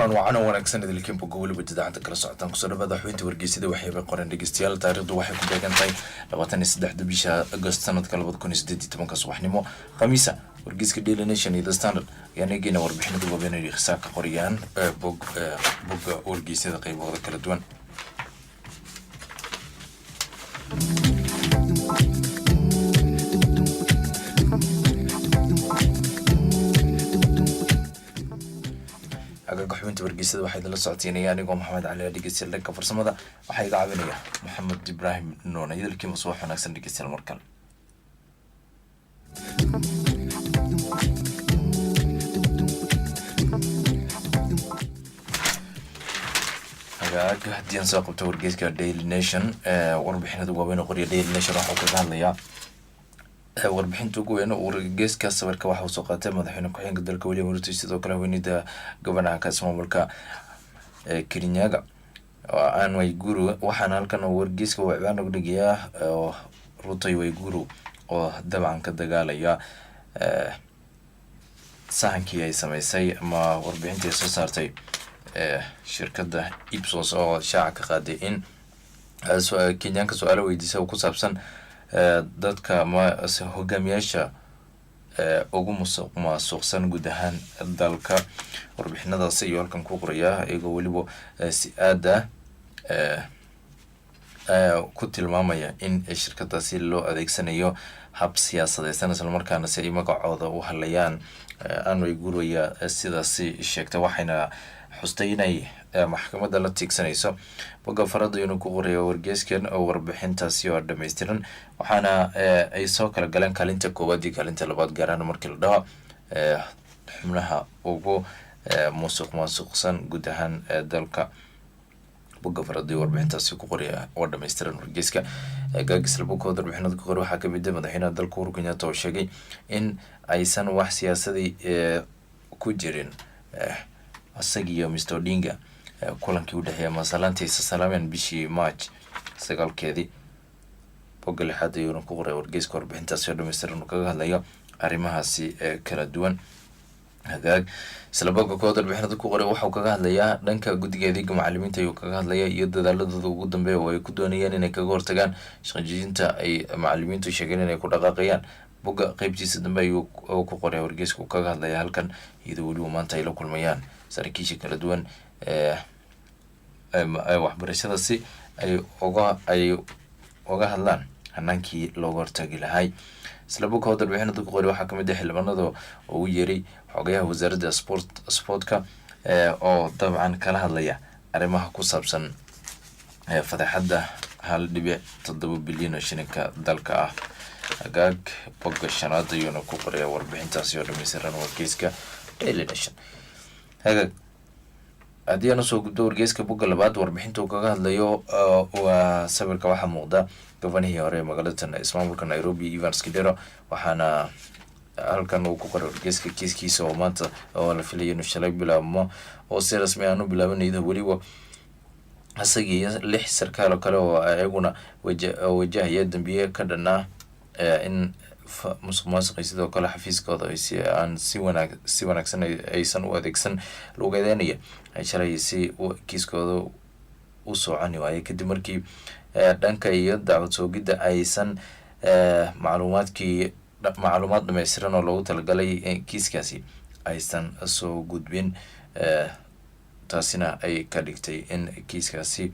kulan wacan wanaagsan idilkiin bogga weliba idaacadda kala socotaan kusoo dhawaada xubinta wargeysada waxayba qoran dhegeystayaal taariikhdu waxay ku beegan tahay 23 bisha Agost sanadka 2018 subaxnimo khamiisa wargeyska Daily Nation iyo The Standard ayaa eegayna warbixinada waaweyn xisaabka qoriyaan bogga wargeysada qaybahooda kala duwan. xubinta wargeysada waxay la socotiinayaan anigoo Maxamed Cali dhegeystayaal dhanka farsamada waxaa iga caawinaya Maxamed Ibrahim Noona idilkii masoo wanaagsan dhegeystayaal markan haddii aan soo qabto wargeyska Daily Nation warbixinada waaweyn oo qoriya Daily Nation waxaa kaga hadlayaa warbixinta ugu weyn wargeyska sawirka waxa uu soo qaatay madaxweyne ku-xigeenka dalka William Ruto sidoo kale haweeneyda gobanaha ka ismaamulka Kirinyaga aan Waiguru waxaana halkan wargeyska uu ciwaan ugu dhigayaa Ruto Waiguru oo dabcan ka dagaalaya sahankii ay sameysay ama warbixintii soo saartay shirkadda Ipsos oo shaaca ka qaaday in Kenyaanka su'aalo weydiisay oo ku saabsan dadka hogaamiyaasha ugu musuqmaasuqsan guud ahaan dalka warbixinadaas iyo halkan ku qoraya iyagoo waliba si aad ku tilmaamaya in shirkadaasi loo adeegsanayo hab siyaasadeed isla markaana si ay magacooda u halayaan aan Waiguru sidaasi sheegtay waxayna xustay inay maxkamadda la tiigsanayso bogga farada inuu ku qorayo wargeyskan oo warbixintaasi oo dhameystiran waxaana ay soo kala galeen kaalinta koowaad iyo kaalinta labaad gaaraan markii la dhaho xubnaha ugu musuqmaasuqsan guud ahaan dalka bogga farada warbixintaasi ku qoraya oo dhameystiran wargeyska gaagis labokooda warbixinada ku qoray waxaa kamid ah madaxweynaha dalka Uhuru Kenyatta oo sheegay in aysan wax siyaasadii ku jirin asagiyo Mr. Odinga kulankii u dhaxeeyay masalaantiisa salaameen bishii March 9keedii bogga lixaad ayuu ku qoray wargeyska warbixintaasi oo dhameystiran kaga hadlayo arrimahaasi kala duwan hagaag isla bogga kooda warbixinada ku qoray waxa uu kaga hadlayaa dhanka guddiga adeegga macallimiinta ayuu kaga hadlaya iyo dadaaladooda ugu dambeeya oo ay ku doonayaan inay kaga hortagaan shaqooyinka ay macallimiintu sheegeen inay ku dhaqaaqayaan bogga qaybtiisa dambe ayuu ku qoray wargeyska kaga hadlaya halkan iyadoo waliba maanta ay la kulmayaan saraakiisha kala duwan waxbarashadaasi ay uga hadlaan hanaankii looga hortagi lahay isla bogga warbixinada ku qoray waxaa kamid ah xildhibaanada ugu yeeray xogayaha wasaaradda sportka oo dabcan kala hadlaya arrimaha ku saabsan fadeexadda 1.7 bilyan oo shilinka dalka ah hagaag bogga shanaad ayuuna ku qoray warbixintaasi oo dhameystiran wargeyska Daily Nation hagaag haddii aan soo gudbo wargeyska bogga labaad warbixinta uu kaga hadlayo waa sawirka waxaa muuqda gobanihii hore magaalada ismaamulka Nairobi Evans Kidero waxaana halkan uu ku qoray wargeyska kiiskiisa oo maanta oo la filayo inuu shalay bilaabmo oo si rasmi ah u bilaabanaydo waliba asagii 6 sarkaal oo kale oo ayaguna wajahaya dambiye ka dhanaa in musuqmaasuq sidoo kale xafiiskooda ay si wanaagsan aysan u adeegsan lugeedanaya ay shalay si kiiskooda u soconi waayay kadib markii dhanka iyo dacwad soogida aysan macluumaad dhameystiran oo loogu talagalay kiiskaasi aysan soo gudbin taasina ay ka dhigtay in kiiskaasi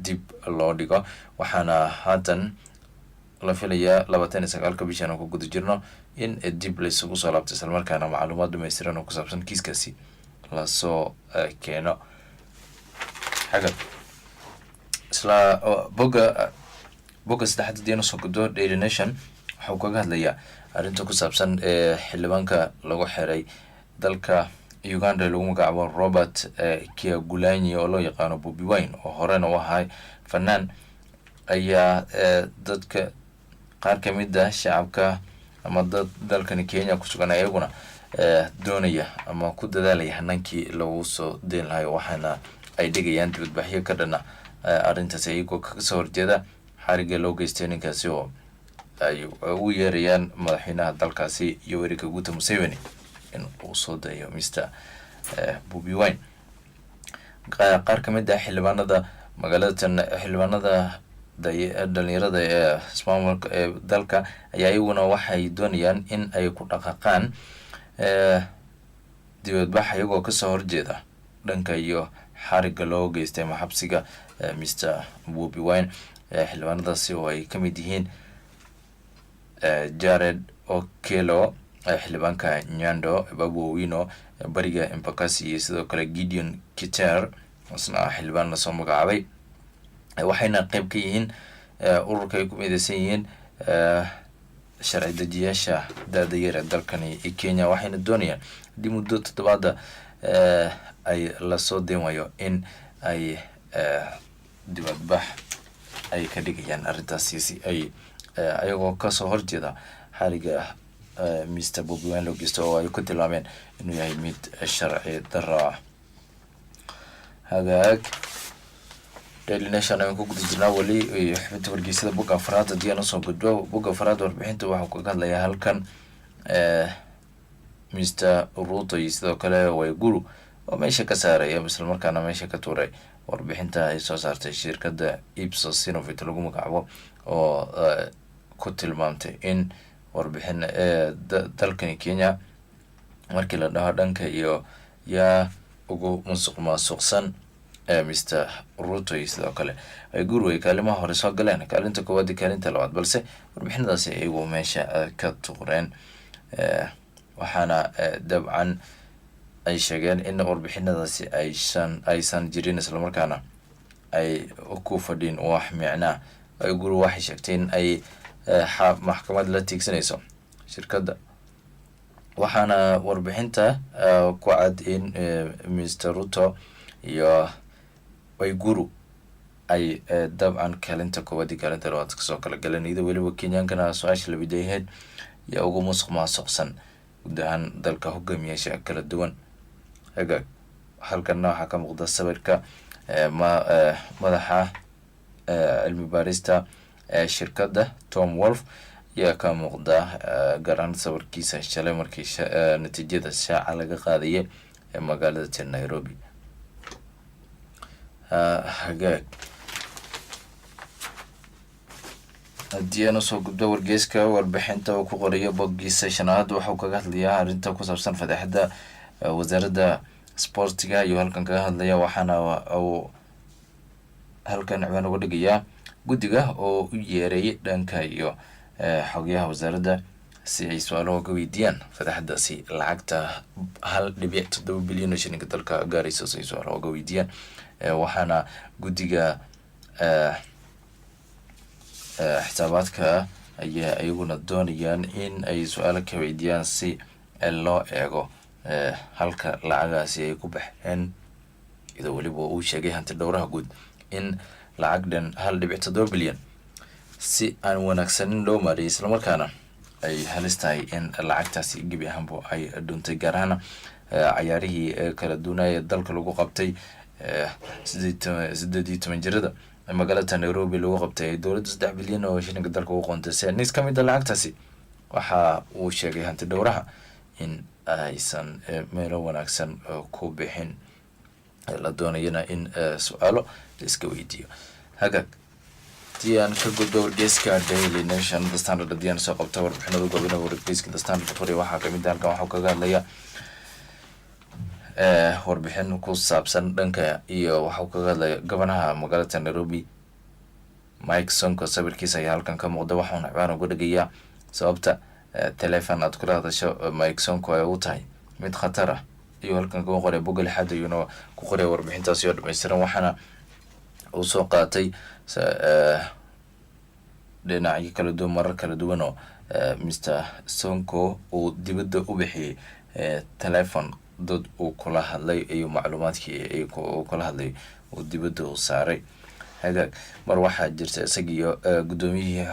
dib loo dhigo waxaana haatan la filayaa 29 bishan ku guda jirno in dib la isugu soo laabto isla markaana macluumaad dhameystiran oo ku saabsan kiiskaasi la soo keeno xaga isla bogga saddexaad diina soo gudbo Daily Nation waxa kaga hadlayaa arrinta ku saabsan xildhibaanka lagu xiray dalka Uganda lagu magacaabo Robert Kyagulanyi oo loo yaqaano Bobi Wine oo horena u ahaa fanaan ayaa dadka qaar kamid ah shacabka ama dalkan Kenya ku sugan ayaguna doonaya ama ku dadaalaya hanaankii lagu soo deyn lahayo waxaana ay dhigayaan dibadbaxyo ka dhana arrintaas iyagoo ka soo horjeeda xariga loo geystay ninkaasi oo ay u yeerayaan madaxweynaha dalkaasi Yoweri Kaguta Museveni in uu soo dayo Mr. Bobi Wine qaar ka mid ah xildhibaanada magaalada xildhibaanada dhalinyarada ee ismaamulka ee dalka ayaa iyaguna waxay doonayaan in ay ku dhaqaaqaan dibadbax iyagoo kasoo horjeeda dhanka iyo xariga loo geystay maxabsiga Mr. Bobi Wine. xildhibaanadaasi oo ay ka mid yihiin Jared Okello, xildhibaanka Nyando, Babu Owino bariga Embakasi, iyo sidoo kale Gideon Kiter isna xildhibaan la soo magacaabay. waxayna qayb ka yihiin ururka ay ku midaysan yihiin sharci dejiyaasha da-da yar ee dalkani Kenya. waxayna doonayaan haddii muddo toddobaada ay lasoo deenwayo in ay dibadbax ay ka dhigayaan arrintaasi si ay ayagoo kasoo horjeeda xariga Mr. Bobi Wine loo geysto oo ay ku tilmaameen inuu yahay mid sharci darro. hagaag Daily Nation ayaan ku guda jirnaa weli xubinta wargeysada bogga afraad. haddii aan usoo gudbo bogga afraad warbixinta waxuu kaga hadlayaa halkan Mr. Ruto iyo sidoo kale Waiguru oo meesha ka saaraya isla markaana meesha ka tuuray warbixinta ay soo saartay shirkadda Ipsos Synovate lagu magacaabo oo ku tilmaamtay in warbixin dalkani Kenya markii la dhaho dhanka iyo yaa ugu musuqmaasuqsan Mr. Ruto iyo sidoo kale Waiguru ay kaalimaha hore soo galeen, kaalinta koowaad iyo kaalinta labaad, balse warbixinadaasi iyagu meesha ka tuureen. waxaana dabcan ay sheegeen in warbixinadaasi aysan jirin islamarkaana ay ku fadhiin wax micnaa. Waiguru waxay sheegtay in ay maxkamad la tiigsanayso shirkadda, waxaana warbixinta ku cad in Mr. Ruto iyo Waiguru ay dabcan kaalinta koowaad iyo kaalinta labaad kasoo kala galeen, iyadoo weliba Kenyaankana su-aasha la weydiiyay yaa ugu musuqmaasuqsan guud ahaan dalka hogaamiyaasha kala duwan. hagaag halkana waxaa ka muuqda sawirka madaxa cilmi baarista shirkadda Tom Wolf ayaa ka muuqda gaar ahaan sawirkiisa shalay markii natiijada shaaca laga qaadayay ee magaalada Nairobi. hagaag haddii aan usoo gudbo wargeyska warbixinta uu ku qorayo boggiisa shanaad waxuu kaga hadlayaa arrinta ku saabsan fadeexada wasaaradda sportiga iyo halkan kaga hadlaya. waxaana uu halkan ciwaan uga dhigayaa guddiga oo u yeeray dhanka iyo xogyaha wasaaradda si ay su-aalo uga weydiiyaan fadeexadaasi lacagta 1.7 bilyan oo shilinka dalka gaaraysa si ay su-aalo uga weydiiyaan. waxaana guddiga xisaabaadka ayaa iyaguna doonayaan in ay su-aalo ka weydiiyaan si loo eego halka lacagaasi ay ku baxeen, iyadoo weliba uu sheegay hanti dhowraha guud in lacag dhan 1.7 bilyan si aan wanaagsanin loo maariyay, islamarkaana ay halis tahay in lacagtaasi gebi ahaanba ay dhuntay. gaar ahaan cayaarihii kala duwanaa ee dalka lagu qabtay 18 jirada magaalada Nairobi lagu qabtay dowladda 3 bilyan oo shilinka dalka ugu qoontaysay. nis ka mid ah lacagtaasi waxa uu sheegay hanti dhowraha in aysan meelo wanaagsan ku bixin, la doonayana in su-aalo la iska weydiiyo. hagaag haddii aan ka gudbo wargeyska Daily Nation The Standard haddii aan soo qabto warbixinada goobina wargeyska The Standard qoray waxaa kamid ah halkan waxuu kaga hadlaya warbixin ku saabsan dhanka iyo waxuu kaga hadlaya gobanaha magaalada Nairobi Mike Sonko. sawirkiisa ayaa halkan ka muuqda, waxaana ciwaan uga dhigayaa sababta telefon aad kula hadasho Mike Sonko ay u tahay mid khatar ah, iyo halkan ka qoray bogga lixaad ayuuna ku qoray warbixintaasi oo dhammaystiran. waxaana uu soo qaatay dhinacyo kala duwan marar kala duwan oo Mr. Sonko uu dibadda u bixiyay telefon dad uu kula hadlay iyo macluumaadkii uu kula hadlay uu dibadda u saaray. hagaag mar waxaa jirta isagiyo gudoomiyihii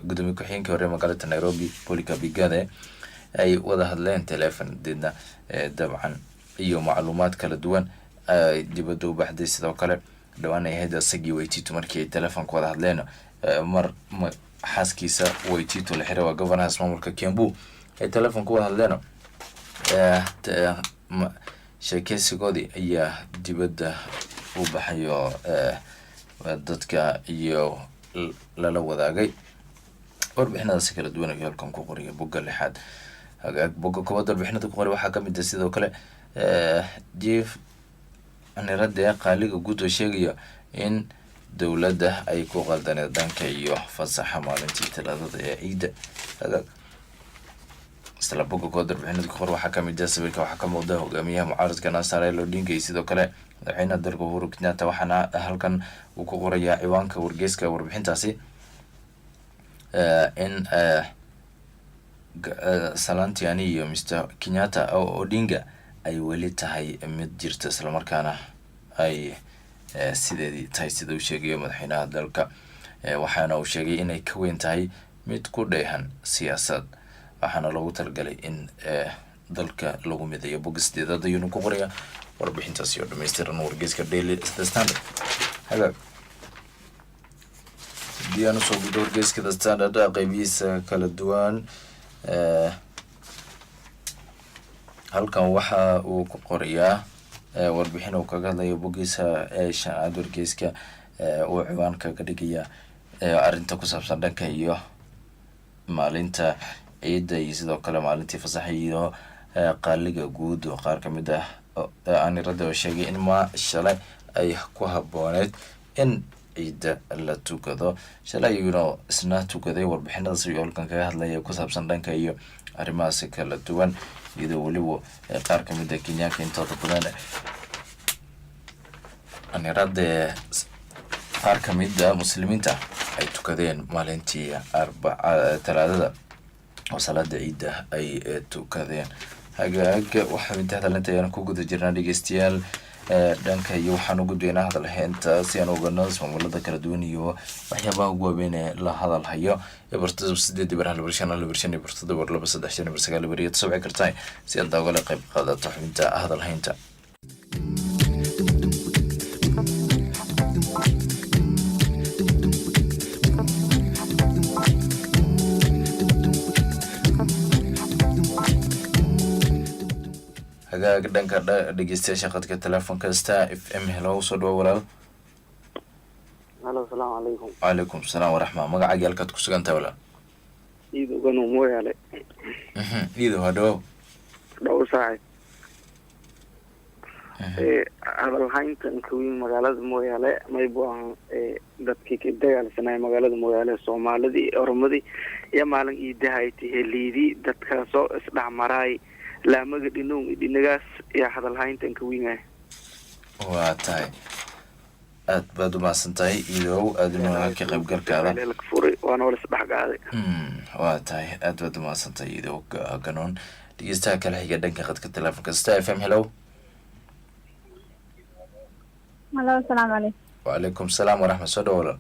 gudoomiye ku-xigeenkii hore magaalada Nairobi Polycarp Igathe ay wada hadleen telefon deedna dabcan iyo macluumaad kala duwan ay dibadda u baxday. sidoo kale dhawaan ay ahayd isagii Waititu markii ay telefonka wada hadleen mar xaaskiisa Waititu la xiray waa gobanaha ismaamulka Kiambu ay telefonka wada hadleen sheekeysigoodii ayaa dibadda u baxayo dadka iyo lala wadaagay warbixinadaasi kala duwan ayuu halkan ku qoriya bogga 6 hagaag bogga 1 warbixinada ku qoray waxaa kamid ah sidoo kale jief anirada qaaliga guud oo sheegaya in dowladda ay ku qaldaneen dhanka iyo fasaxa maalintii talaadada ee ciida hagaag isla bogga 1 warbixinada ku qoray waxaa kamid ah sawirka waxaa ka muuqda hogaamiyaha mucaaradka Nasar Odinga iyo sidoo kale madaxweynaha dalka Uhuru Kenyatta waxaana halkan uu ku qorayaa ciwaanka wargeyska warbixintaasi in Salantiani iyo Mr. Kenyatta Odinga ay weli tahay mid jirta isla markaana ay sideedii tahay sida uu sheegay madaxweynaha dalka waxaana uu sheegay inay ka weyn tahay mid ku dheehan siyaasad waxaana loogu talagalay in dalka lagu mideeyo bogisteeda ayuu ku qoraya warbixintaasi oo dhameystiran wargeyska Daily Standard hagaag diyaanu soo gudbo wargeyska The Standard qaybihiisa kala duwan halkan waxa uu ku qorayaa warbixin uu kaga hadlayo bogiisa shanaad wargeyska uu ciwaanka ka dhigaya arrinta ku saabsan dhanka iyo maalinta ciida iyo sidoo kale maalintii fasaxa iyo qaaliga guud oo qaar ka mid ah anirada oo sheegay in shalay ay ku habooneed in ciida la tukado shalay ayuuna isna tukaday warbixinadaas iyo halkan kaga hadlaya ku saabsan dhanka iyo arrimahaasi kala duwan iyadoo weliba qaar ka mid ah Kenyaanka intooda badan anirada qaar ka mid ah muslimiinta ay tukadeen maalintii talaadada oo salaada ciida ay tukadeen hagaaga waxaa inta hadalanta ayaan ku guda jirnaa dhegeystayaal dhanka iyo waxaan ugu doonaa hadal heenta si aan ogaano ismaamulada kala duwan iyo waxyaabaha ugu waaweyn ee la hadal hayo bartada 8 bar hal barshan hal barshan bartada war 2 3 bar 9 bar 7 kartaa si aad dawga qayb qaadato xubinta hadal heenta hagaag dhanka dhegeystayaasha qadka telefoonka Star FM hello soo dhaw walaal Hello, assalamu alaykum. Wa alaykum assalam wa rahmatullahi magacaaga halkaad ku sugan tahay walaal Iido ganu mooyale. Iido hado Dhaw saaxib. Hadal hayntan kuwiin magaalada mooyale may buu dadkii ka dagaalsanay magaalada mooyale Soomaalida Oromadii iyo maalin iidahayti heliidi dadkaasoo isdhamaray laamaga dhinagaas iyo hadal hayntan kuwiin waa tahay aad baad u maasantahay iidow aaduna ka qayb galkaada waana wala isdhaxgaaday waa tahay aad baad u maasantahay iidow ganoon dhegeystaha kala xiga dhanka qadka telefoonka Star FM hello السلام عليكم. وعليكم السلام ورحمة الله وبركاته.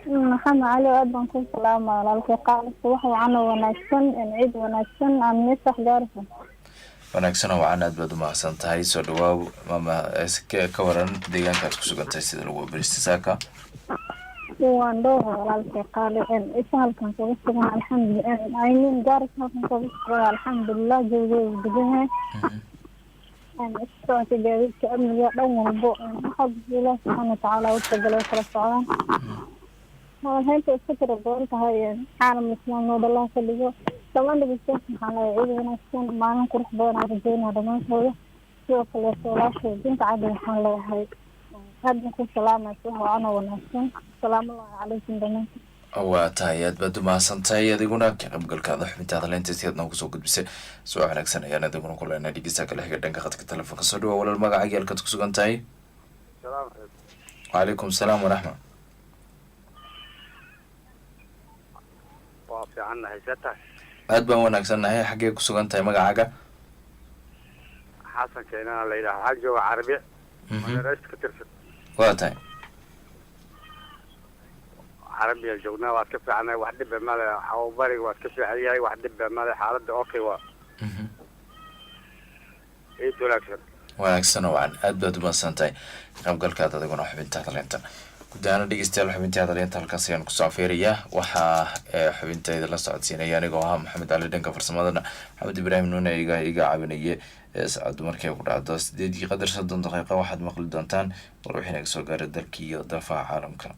محمد علي أدم كل سلام على القاء الصباح وعنا ونكسن عيد ونكسن عن نصح جارفة. ونكسن وعنا بدو ما سنتهاي سودوا ماما كورن ديان كاتكسو كنتي سيد لو بريستساكا. وندور على القاء إن إسهال كان كويس الحمد لله عينين جارفة كان كويس الحمد لله جوجو بدها. استوت جاوز كأنه يوم البوء حب الله سبحانه وتعالى وتقبل وترفعه وهي الفكرة بقولك هاي عالم الإسلام نود الله كله طبعا اللي بيشوف على عيد ونكسن ما نكره بنا رجينا رمان هو شوف الصلاة شو بنت عادل حلا هاي هذا نكون سلامة وأنا ونكسن سلام الله عليكم جميعا waa tahay aad baad u mahadsantahay adiguna ka qaybgalkaada xubintaada leyntaasi aad noogu soo gudbisay soo wanaagsan ayaan adiguna ku leenahay dhegeystaha kala xiga dhanka khadka telefoonka soo dhawa walaal magacaaga halkaad ku sugan tahay وعليكم السلام ورحمة وافي عنا هيساتها aad baan wanaagsannahay xaggee ku sugan tahay magacaaga حسن كينا ليلى حاج جوا عربي أنا رئيس كتير waa tahay عربي الجونا واتكفي عنها واحد بمال حوبري واتكفي عليها واحد بمال حالة أوكي وا إيه تلاكسر wanaagsan oo aan aad baad u mahadsantahay qaybgalkaada adiguna xubintaada leenta gudaana dhegeystayaal xubintaada leenta halkaas ayaan ku soo feerayaa waxaa xubintayda la socodsiinaya anigoo ah Maxamed Ali dhanka farsamadana Maxamed Ibrahim Nuune iga caawinayay saacadu markay ku dhacdo 8:30 waxaad maqli doontaan war wixii naga soo gaaray dalkii iyo daafaha caalamka.